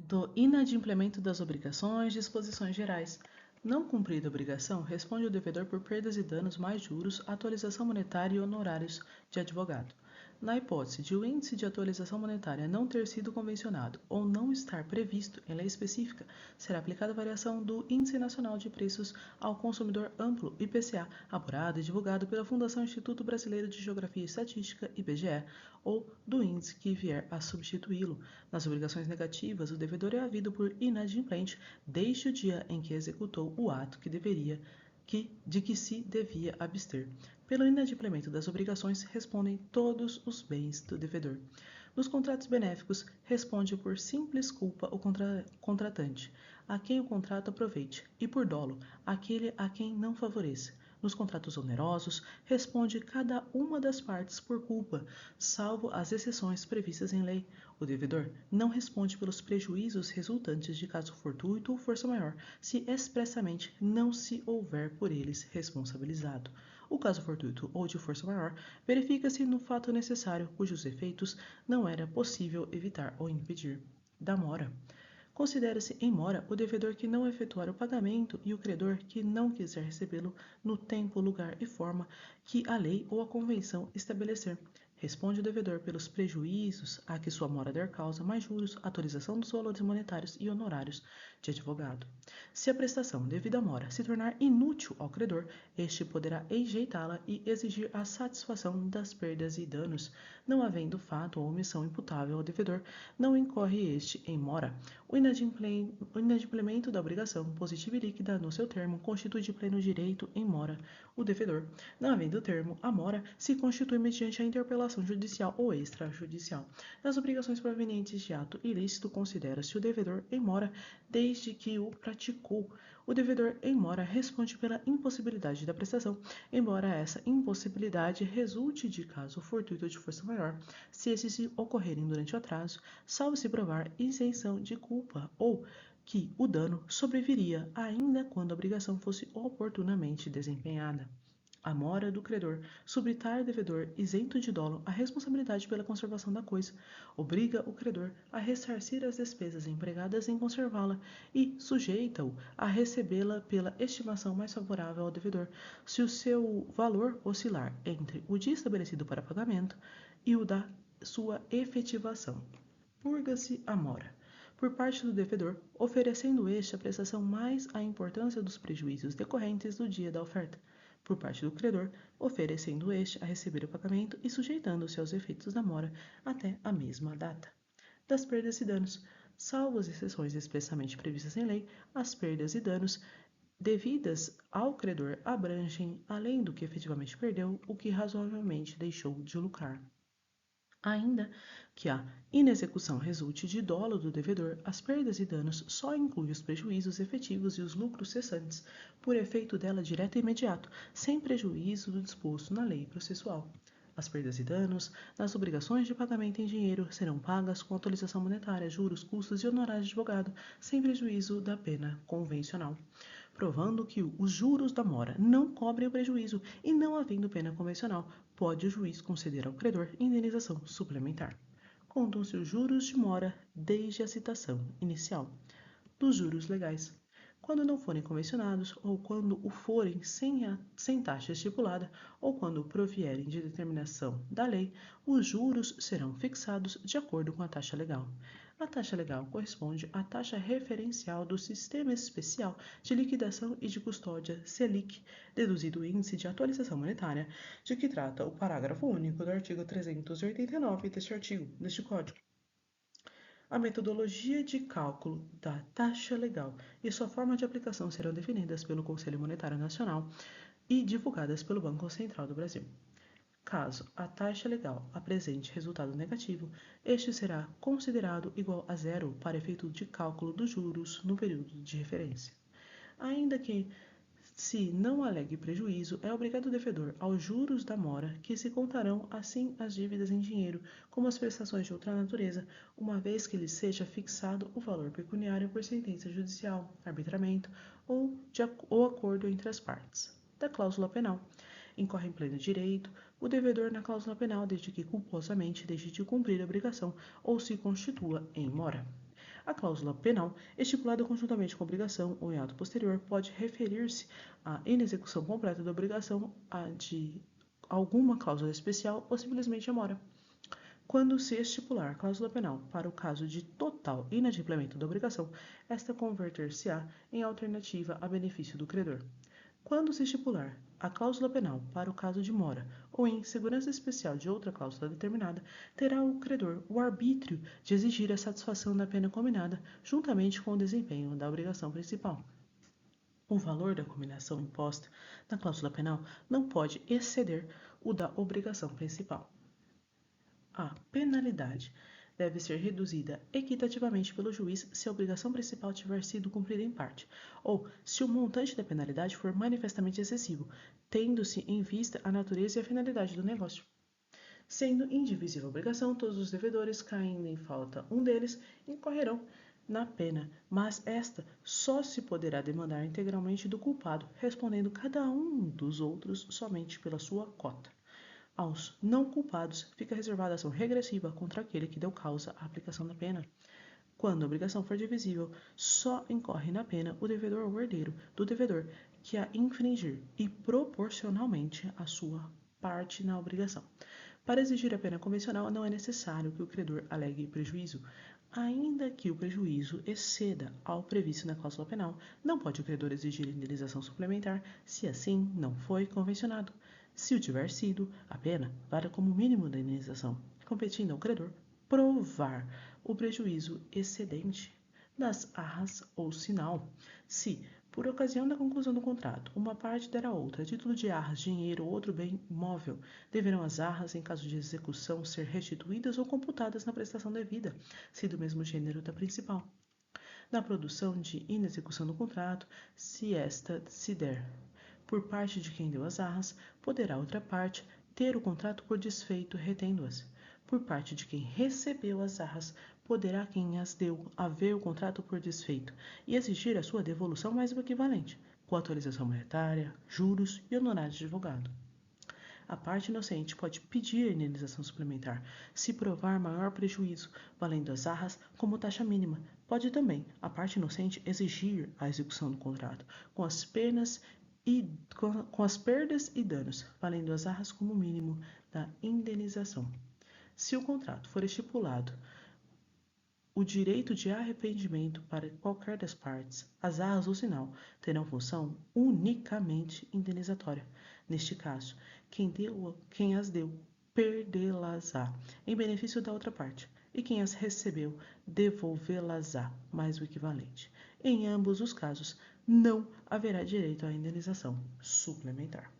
Do inadimplemento das obrigações, disposições gerais. Não cumprida a obrigação, responde o devedor por perdas e danos mais juros, atualização monetária e honorários de advogado. Na hipótese de o índice de atualização monetária não ter sido convencionado ou não estar previsto em lei específica, será aplicada a variação do Índice Nacional de Preços ao Consumidor Amplo, IPCA, apurado e divulgado pela Fundação Instituto Brasileiro de Geografia e Estatística, IBGE, ou do índice que vier a substituí-lo. Nas obrigações negativas, o devedor é havido por inadimplente desde o dia em que executou o ato de que se devia abster. Pelo inadimplemento das obrigações, respondem todos os bens do devedor. Nos contratos benéficos, responde por simples culpa o contratante, a quem o contrato aproveite, e por dolo, aquele a quem não favoreça. Nos contratos onerosos, responde cada uma das partes por culpa, salvo as exceções previstas em lei. O devedor não responde pelos prejuízos resultantes de caso fortuito ou força maior, se expressamente não se houver por eles responsabilizado. O caso fortuito ou de força maior verifica-se no fato necessário cujos efeitos não era possível evitar ou impedir. Da mora. Considera-se em mora o devedor que não efetuar o pagamento e o credor que não quiser recebê-lo no tempo, lugar e forma que a lei ou a convenção estabelecer. Responde o devedor pelos prejuízos a que sua mora der causa, mais juros, atualização dos valores monetários e honorários de advogado. Se a prestação devida à mora se tornar inútil ao credor, este poderá enjeitá-la e exigir a satisfação das perdas e danos. Não havendo fato ou omissão imputável ao devedor, não incorre este em mora. O inadimplemento da obrigação positiva e líquida no seu termo constitui de pleno direito em mora o devedor. Não havendo termo, a mora se constitui mediante a interpelação judicial ou extrajudicial. Nas obrigações provenientes de ato ilícito, considera-se o devedor em mora desde que o praticou. O devedor em mora responde pela impossibilidade da prestação, embora essa impossibilidade resulte de caso fortuito ou de força maior, se esses ocorrerem durante o atraso, salvo se provar isenção de culpa ou que o dano sobreviria ainda quando a obrigação fosse oportunamente desempenhada. A mora do credor, subitar devedor isento de dolo a responsabilidade pela conservação da coisa, obriga o credor a ressarcir as despesas empregadas em conservá-la e sujeita-o a recebê-la pela estimação mais favorável ao devedor, se o seu valor oscilar entre o dia estabelecido para pagamento e o da sua efetivação. Purga-se a mora por parte do devedor, oferecendo este a prestação mais a importância dos prejuízos decorrentes do dia da oferta, por parte do credor, oferecendo este a receber o pagamento e sujeitando-se aos efeitos da mora até a mesma data. Das perdas e danos, salvo as exceções expressamente previstas em lei, as perdas e danos devidas ao credor abrangem, além do que efetivamente perdeu, o que razoavelmente deixou de lucrar. Ainda que a inexecução resulte de dolo do devedor, as perdas e danos só incluem os prejuízos efetivos e os lucros cessantes, por efeito dela direto e imediato, sem prejuízo do disposto na lei processual. As perdas e danos nas obrigações de pagamento em dinheiro serão pagas com atualização monetária, juros, custos e honorários de advogado, sem prejuízo da pena convencional, provando que os juros da mora não cobrem o prejuízo e não havendo pena convencional, pode o juiz conceder ao credor indenização suplementar. Contam-se os juros de mora desde a citação inicial. Dos juros legais. Quando não forem convencionados, ou quando o forem sem taxa estipulada, ou quando provierem de determinação da lei, os juros serão fixados de acordo com a taxa legal. A taxa legal corresponde à taxa referencial do Sistema Especial de Liquidação e de Custódia, SELIC, deduzido o Índice de Atualização Monetária, de que trata o parágrafo único do artigo 389 deste Código. A metodologia de cálculo da taxa legal e sua forma de aplicação serão definidas pelo Conselho Monetário Nacional e divulgadas pelo Banco Central do Brasil. Caso a taxa legal apresente resultado negativo, este será considerado igual a zero para efeito de cálculo dos juros no período de referência. Ainda que se não alegue prejuízo, é obrigado o devedor aos juros da mora, que se contarão assim as dívidas em dinheiro, como as prestações de outra natureza, uma vez que lhe seja fixado o valor pecuniário por sentença judicial, arbitramento ou acordo entre as partes. Da cláusula penal. Incorre em pleno direito o devedor na cláusula penal desde que culposamente deixe de cumprir a obrigação ou se constitua em mora. A cláusula penal, estipulada conjuntamente com a obrigação ou em ato posterior, pode referir-se à inexecução completa da obrigação, a de alguma cláusula especial ou simplesmente a mora. Quando se estipular cláusula penal para o caso de total inadimplemento da obrigação, esta converter-se-á em alternativa a benefício do credor. Quando se estipular a cláusula penal para o caso de mora ou em segurança especial de outra cláusula determinada, terá o credor o arbítrio de exigir a satisfação da pena combinada juntamente com o desempenho da obrigação principal. O valor da combinação imposta na cláusula penal não pode exceder o da obrigação principal. A penalidade deve ser reduzida equitativamente pelo juiz se a obrigação principal tiver sido cumprida em parte, ou se o montante da penalidade for manifestamente excessivo, tendo-se em vista a natureza e a finalidade do negócio. Sendo indivisível a obrigação, todos os devedores, caindo em falta um deles, incorrerão na pena, mas esta só se poderá demandar integralmente do culpado, respondendo cada um dos outros somente pela sua cota. Aos não culpados fica reservada a ação regressiva contra aquele que deu causa à aplicação da pena. Quando a obrigação for divisível, só incorre na pena o devedor ou herdeiro do devedor que a infringir e proporcionalmente a sua parte na obrigação. Para exigir a pena convencional, não é necessário que o credor alegue prejuízo. Ainda que o prejuízo exceda ao previsto na cláusula penal, não pode o credor exigir indenização suplementar se assim não foi convencionado. Se o tiver sido, a pena vale como mínimo da indenização, competindo ao credor provar o prejuízo excedente das arras ou sinal. Se, por ocasião da conclusão do contrato, uma parte der à outra, a título de arras, dinheiro ou outro bem móvel, deverão as arras, em caso de execução, ser restituídas ou computadas na prestação devida, se do mesmo gênero da principal. Na produção de inexecução do contrato, se esta se der por parte de quem deu as arras, poderá outra parte ter o contrato por desfeito retendo-as. Por parte de quem recebeu as arras, poderá quem as deu haver o contrato por desfeito e exigir a sua devolução mais o equivalente, com atualização monetária, juros e honorários de advogado. A parte inocente pode pedir a indenização suplementar, se provar maior prejuízo, valendo as arras como taxa mínima. Pode também a parte inocente exigir a execução do contrato, com as perdas e danos, valendo as arras como mínimo da indenização. Se o contrato for estipulado o direito de arrependimento para qualquer das partes, as arras ou sinal terão função unicamente indenizatória. Neste caso, quem as deu perdê-las-á em benefício da outra parte, e quem as recebeu devolvê-las-á mais o equivalente. Em ambos os casos, não haverá direito à indenização suplementar.